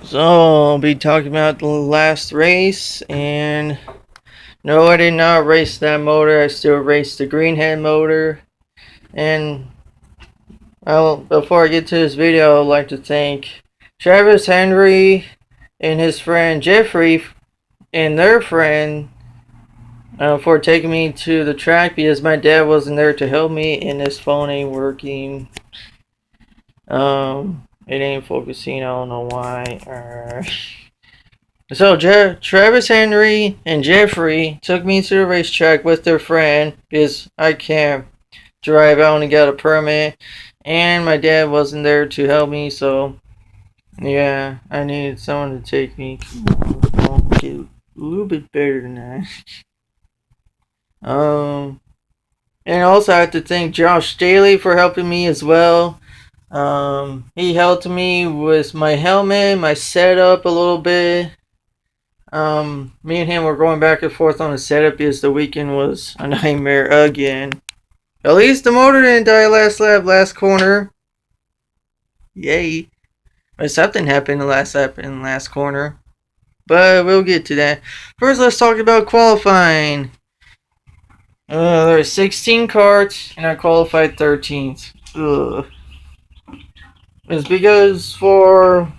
So I'll be talking about the last race, and no, I did not race that motor. I still raced the Greenhead motor. And before I get to this video, I'd like to thank Travis Henry and his friend Jeffrey and their friend for taking me to the track because my dad wasn't there to help me, and his phone ain't working. It ain't focusing. I don't know why. So Travis Henry and Jeffrey took me to the racetrack with their friend because I can't drive. I only got a permit, and my dad wasn't there to help me. So yeah, I needed someone to take me. I'll get a little bit better than that. Um, and also I have to thank Josh Staley for helping me as well. He helped me with my helmet, my setup a little bit. Me and him were going back and forth on the setup because the weekend was a nightmare again. At least the motor didn't die last lap, last corner. Yay. But something happened in the last lap in the last corner. But we'll get to that. First, let's talk about qualifying. There were 16 carts, and I qualified 13th. Ugh. It's because for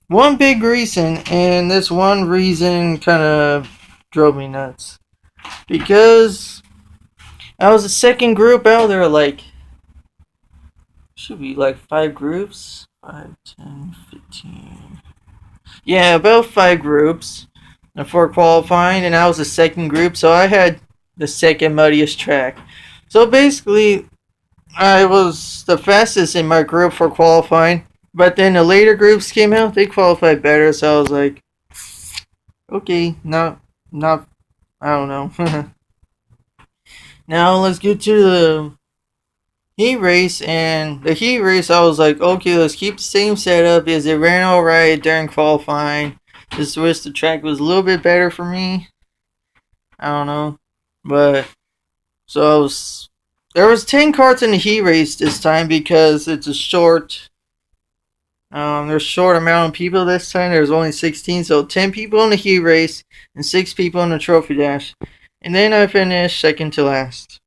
one big reason, and this one reason kind of drove me nuts. Because I was the second group out there, like, should be like 5 groups. 5, 10, 15. Yeah, about 5 groups before qualifying, and I was the second group, so I had the second muddiest track. So basically, I was the fastest in my group for qualifying, but then the later groups came out, they qualified better, so I was like, okay, not, I don't know. Now let's get to the heat race, and the heat race, I was like, okay, let's keep the same setup because it ran alright during qualifying. Just wish the track was a little bit better for me. I don't know, but so there was 10 carts in the heat race this time because it's a short. There's a short amount of people this time. There's only 16, so 10 people in the heat race and 6 people in the trophy dash. And then I finished second to last.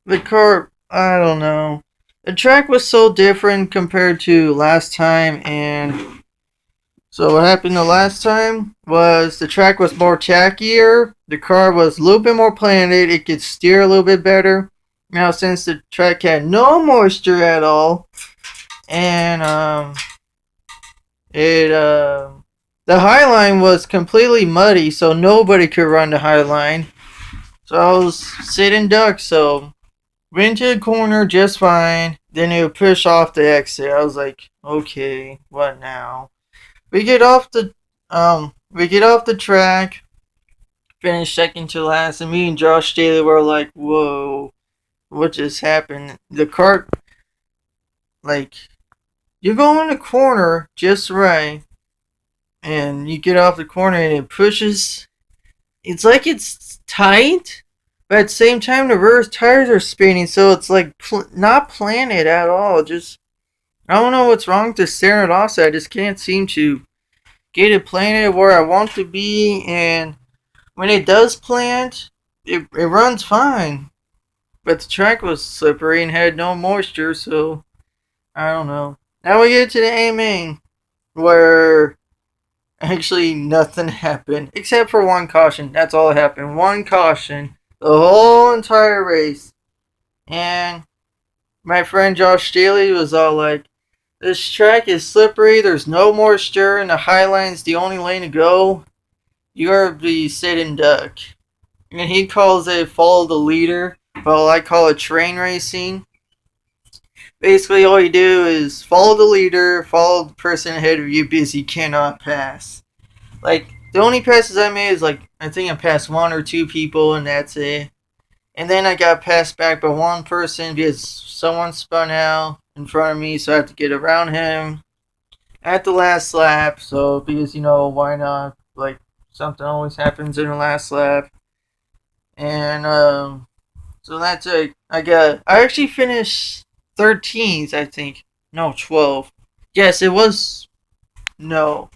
The cart, I don't know. The track was so different compared to last time, and so what happened the last time was the track was more tackier. The car was a little bit more planted. It could steer a little bit better. Now, since the track had no moisture at all, and the high line was completely muddy, so nobody could run the high line. So I was sitting duck, so went to the corner just fine. Then it would push off the exit. I was like, okay, what now? We get off the track, finish second to last, and me and Josh Daly were like, whoa, what just happened? The cart, like, you go in the corner just right, and you get off the corner and it pushes. It's like it's tight, but at the same time the rear tires are spinning, so it's like not planted at all. Just I don't know what's wrong with the steering offset. I just can't seem to get it planted where I want to be, and when it does plant, it runs fine. But the track was slippery and had no moisture, so I don't know. Now we get to the A main, where actually nothing happened except for one caution. That's all that happened. One caution the whole entire race. And my friend Josh Staley was all like, this track is slippery, there's no moisture, and the high line's the only lane to go. You're the sitting duck. And he calls it follow the leader. Well, I call it train racing. Basically, all you do is follow the leader, follow the person ahead of you because you cannot pass. Like, the only passes I made is like, I think I passed 1 or 2 people, and that's it. And then I got passed back by one person because someone spun out in front of me, so I had to get around him at the last lap. So, because, why not? Like, something always happens in the last lap. And, so that's it. I actually finished 13th, I think. No, 12th. Yes, it was No.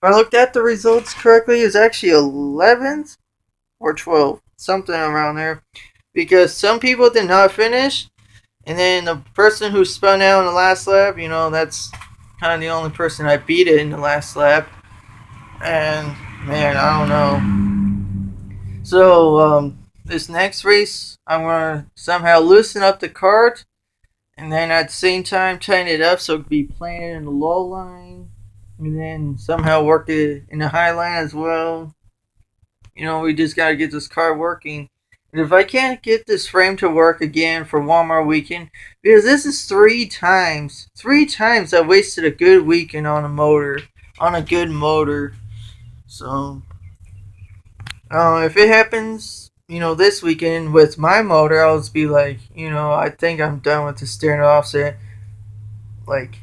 If I looked at the results correctly, it's actually 11th or 12th, something around there. Because some people did not finish, and then the person who spun out in the last lap, that's kind of the only person I beat it in the last lap. And man, I don't know. So this next race, I'm gonna somehow loosen up the cart, and then at the same time tighten it up so it could be planted in the low line, and then somehow work it in the high line as well. We just gotta get this car working. And if I can't get this frame to work again for one more weekend, because this is three times I wasted a good weekend on on a good motor. So, if it happens, this weekend with my motor, I'll just be like, I think I'm done with the steering offset. Like,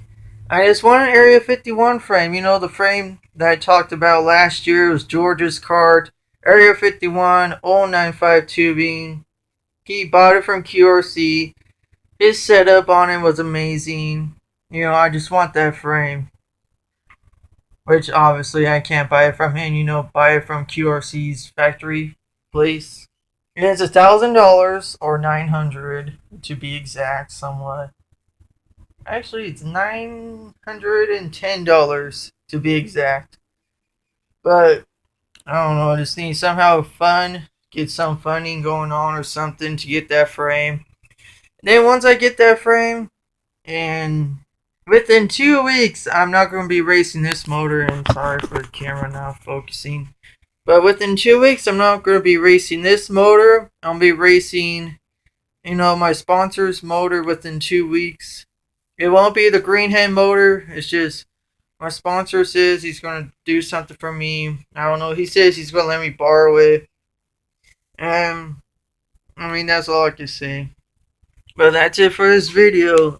I just want an Area 51 frame. The frame that I talked about last year was George's cart. Area 51, 095 tubing. He bought it from QRC. His setup on it was amazing. I just want that frame. Which obviously I can't buy it from him. Buy it from QRC's factory place. And it's $1,000 or 900 to be exact, somewhat. Actually, it's $910 to be exact. But I don't know. I just need somehow fun, get some funding going on or something to get that frame. And then once I get that frame, and within 2 weeks, I'm not going to be racing this motor. And sorry for the camera not focusing. But within 2 weeks, I'm not going to be racing this motor. I'll be racing, my sponsor's motor within 2 weeks. It won't be the Greenhead motor. It's just my sponsor says he's going to do something for me. I don't know. He says he's going to let me borrow it. And, that's all I can say. But that's it for this video.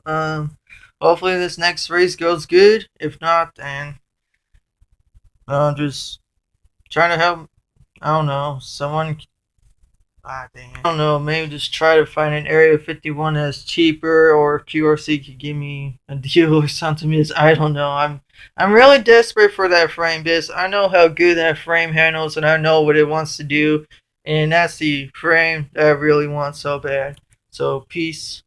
Hopefully this next race goes good. If not, then just trying to help. I don't know. Someone. Ah, dang it. I don't know. Maybe just try to find an Area 51 that's cheaper, or if QRC could give me a deal or something. Because I don't know. I'm really desperate for that frame, because I know how good that frame handles, and I know what it wants to do, and that's the frame that I really want so bad. So peace.